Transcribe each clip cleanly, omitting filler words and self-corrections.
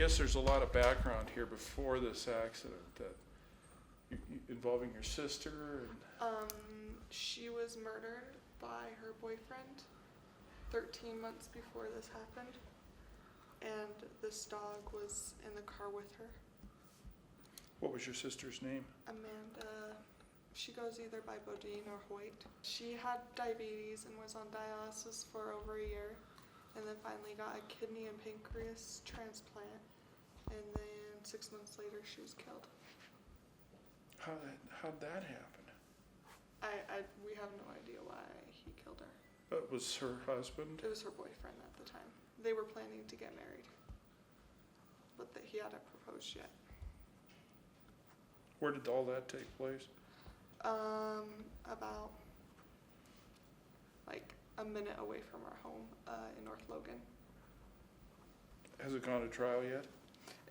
guess there's a lot of background here before this accident that involving your sister and She was murdered by her boyfriend 13 months before this happened, and this dog was in the car with her. What was your sister's name? Amanda. She goes either by Bodine or Hoyt. She had diabetes and was on dialysis for over a year, and then finally got a kidney and pancreas transplant, and then 6 months later she was killed. How'd that happen? We have no idea why he killed her. It was her husband? It was her boyfriend at the time. They were planning to get married, but he hadn't proposed yet. Where did all that take place? About like a minute away from our home in North Logan. Has it gone to trial yet?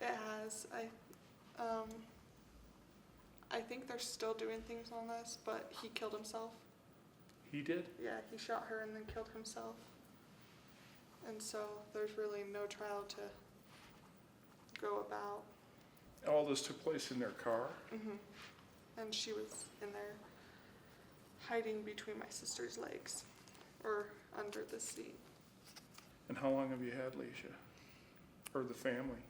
It has. I think they're still doing things on this, but he killed himself. He did? Yeah, he shot her and then killed himself. And so there's really no trial to go about. All this took place in their car? Mm-hmm. And she was in there hiding between my sister's legs or under the seat. And how long have you had Liesha? Or the family?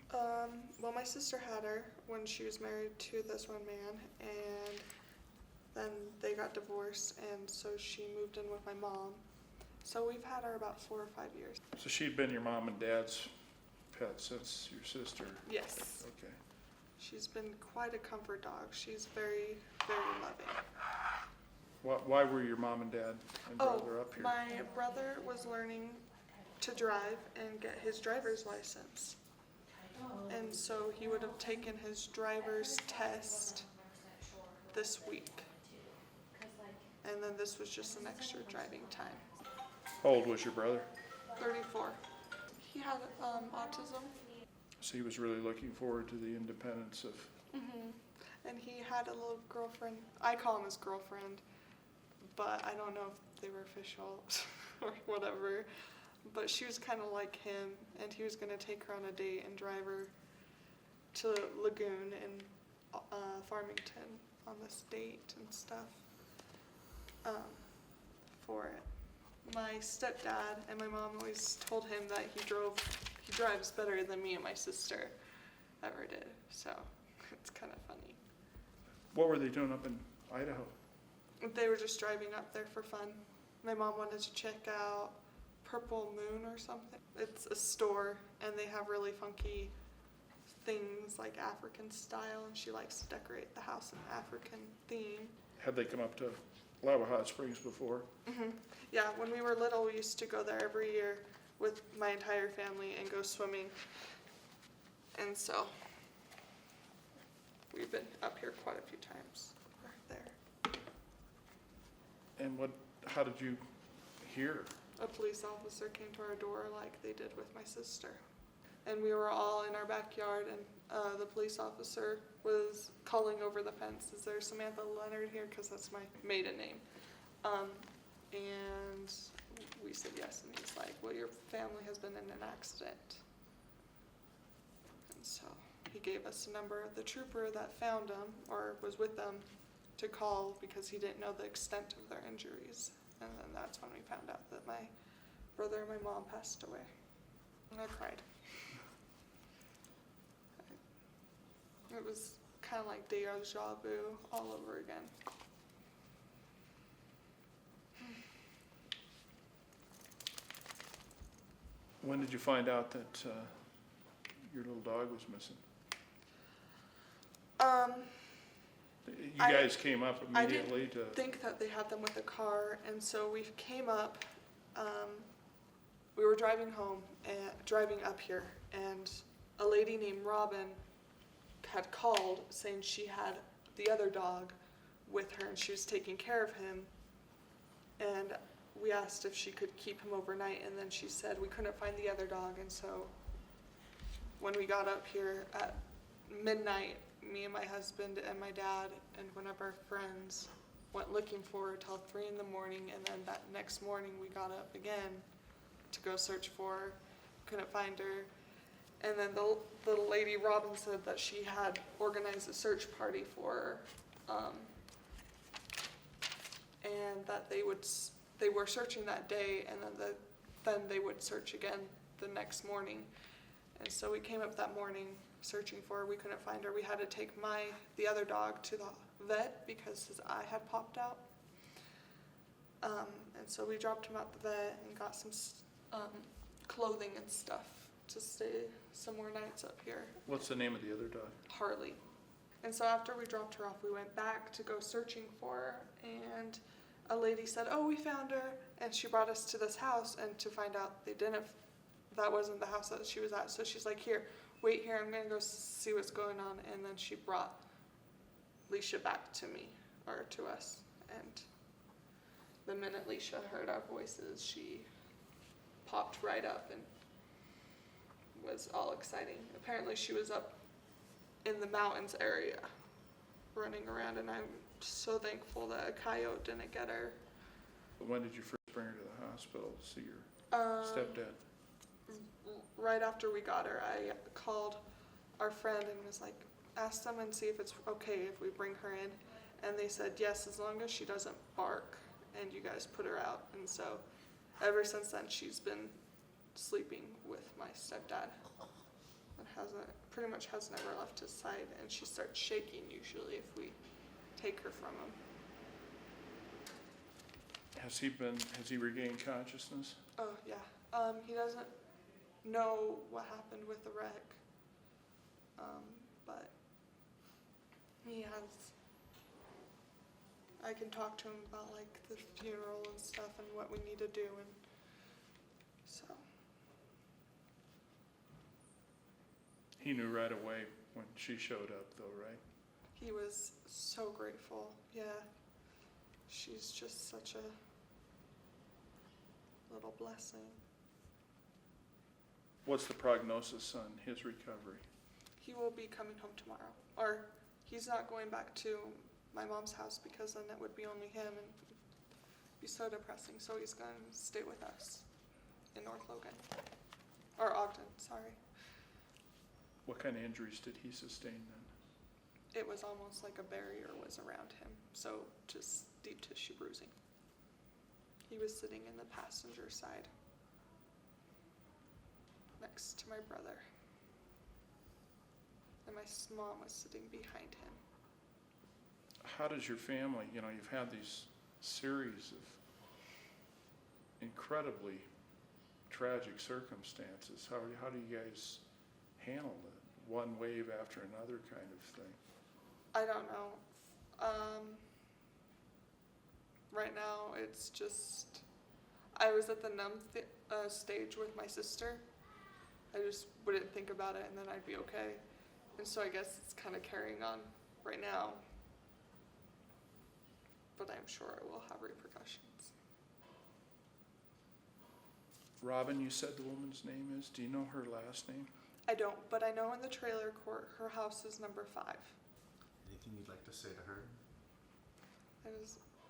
Well, my sister had her when she was married to this one man, and then they got divorced, and so she moved in with my mom. So we've had her about 4 or 5 years. So she'd been your mom and dad's pet since your sister? Yes. Okay. She's been quite a comfort dog. She's very, very loving. Why were your mom and dad and brother up here? My brother was learning to drive and get his driver's license. And so he would have taken his driver's test this week. And then this was just an extra driving time. How old was your brother? 34. He had autism. So he was really looking forward to the independence of... Mm-hmm. And he had a little girlfriend. I call him his girlfriend, but I don't know if they were official or whatever. But she was kind of like him, and he was going to take her on a date and drive her to Lagoon in Farmington on this date and stuff for it. My stepdad and my mom always told him that he drives better than me and my sister ever did, so it's kind of funny. What were they doing up in Idaho? They were just driving up there for fun. My mom wanted to check out Purple Moon or something. It's a store, and they have really funky things like African style, and she likes to decorate the house in African theme. Had they come up to Lava Hot Springs before? Mm-hmm. Yeah, when we were little, we used to go there every year with my entire family and go swimming. And so we've been up here quite a few times there. And how did you hear? A police officer came to our door like they did with my sister. And we were all in our backyard, and the police officer was calling over the fence, "Is there Samantha Leonard here?" Because that's my maiden name. And we said yes, and he's like, "Well, your family has been in an accident." And so he gave us the number of the trooper that found them, or was with them, to call because he didn't know the extent of their injuries. And then that's when we found out that my brother and my mom passed away. And I cried. It was kind of like deja vu all over again. When did you find out that your little dog was missing? You guys came up immediately to... I didn't think that they had them with a car, and so we came up. We were driving up here, and a lady named Robin had called saying she had the other dog with her, and she was taking care of him. And we asked if she could keep him overnight, and then she said we couldn't find the other dog. And so when we got up here at midnight, me and my husband and my dad and one of our friends went looking for her till 3 in the morning, and then that next morning we got up again to go search for her. Couldn't find her, And then the lady Robin said that she had organized a search party for her, and that they were searching that day, and then they would search again the next morning. And so we came up that morning searching for her. We couldn't find her. We had to take the other dog to the vet because his eye had popped out. And so we dropped him at the vet and got some clothing and stuff to stay some more nights up here. What's the name of the other dog? Harley. And so after we dropped her off, we went back to go searching for her, and a lady said, "Oh, we found her," and she brought us to this house, and to find out that wasn't the house that she was at. So she's like, "Here, wait here, I'm gonna go see what's going on," and then she brought Liesha back to me, or to us, and the minute Liesha heard our voices, she popped right up and was all exciting. Apparently she was up in the mountains area running around, and I'm so thankful that a coyote didn't get her. When did you first bring her to the hospital to see your stepdad? Right after we got her, I called our friend and was like, ask them and see if it's okay if we bring her in. And they said yes, as long as she doesn't bark and you guys put her out. And so ever since then, she's been sleeping with my stepdad and pretty much has never left his side. And she starts shaking usually if we take her from him. Has he regained consciousness? Oh yeah. He doesn't know what happened with the wreck. But he has, I can talk to him about like the funeral and stuff and what we need to do, and so. He knew right away when she showed up though, right? He was so grateful, yeah. She's just such a little blessing. What's the prognosis on his recovery? He will be coming home tomorrow, or he's not going back to my mom's house because then it would be only him and it'd be so depressing. So he's going to stay with us in North Logan, or Ogden, sorry. What kind of injuries did he sustain then? It was almost like a barrier was around him, so just deep tissue bruising. He was sitting in the passenger side next to my brother. And my mom was sitting behind him. How does your family, you've had these series of incredibly tragic circumstances. How do you guys handle it? One wave after another kind of thing. I don't know. Right now it's just, I was at the numb stage with my sister. I just wouldn't think about it and then I'd be okay. And so I guess it's kind of carrying on right now. But I'm sure it will have repercussions. Robin, you said the woman's name is? Do you know her last name? I don't, but I know in the trailer court her house is number 5. Anything you'd like to say to her?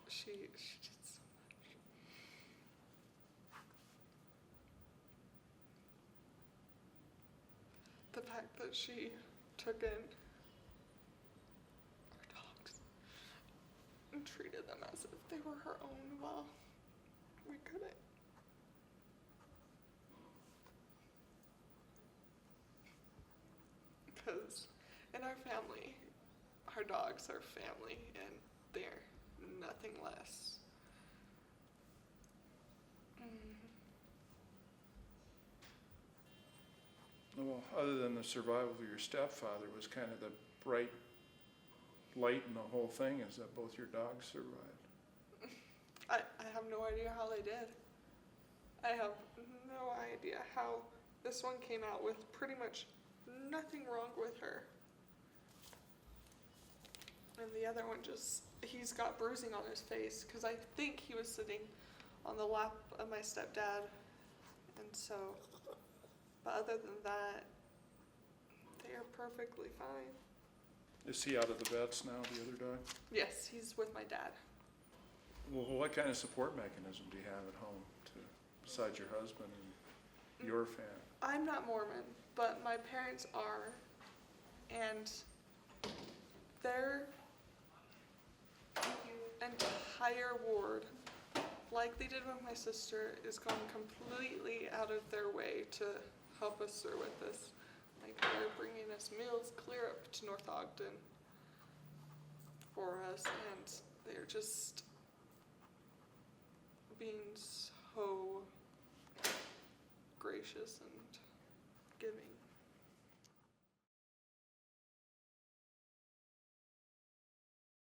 She did so much. The fact that she took in our dogs and treated them as if they were her own while we couldn't. Because in our family, our dogs are family and they're nothing less. Well, other than the survival of your stepfather was kind of the bright light in the whole thing is that both your dogs survived. I have no idea how they did. I have no idea how this one came out with pretty much nothing wrong with her. And the other one he's got bruising on his face because I think he was sitting on the lap of my stepdad. And so, but other than that, they are perfectly fine. Is he out of the vets now, the other dog? Yes, he's with my dad. Well, what kind of support mechanism do you have at home besides your husband and your family? I'm not Mormon, but my parents are, and their entire ward, like they did with my sister, is going completely out of their way to help us through with this. Like, they're bringing us meals clear up to North Ogden for us, and they're just being so gracious and giving.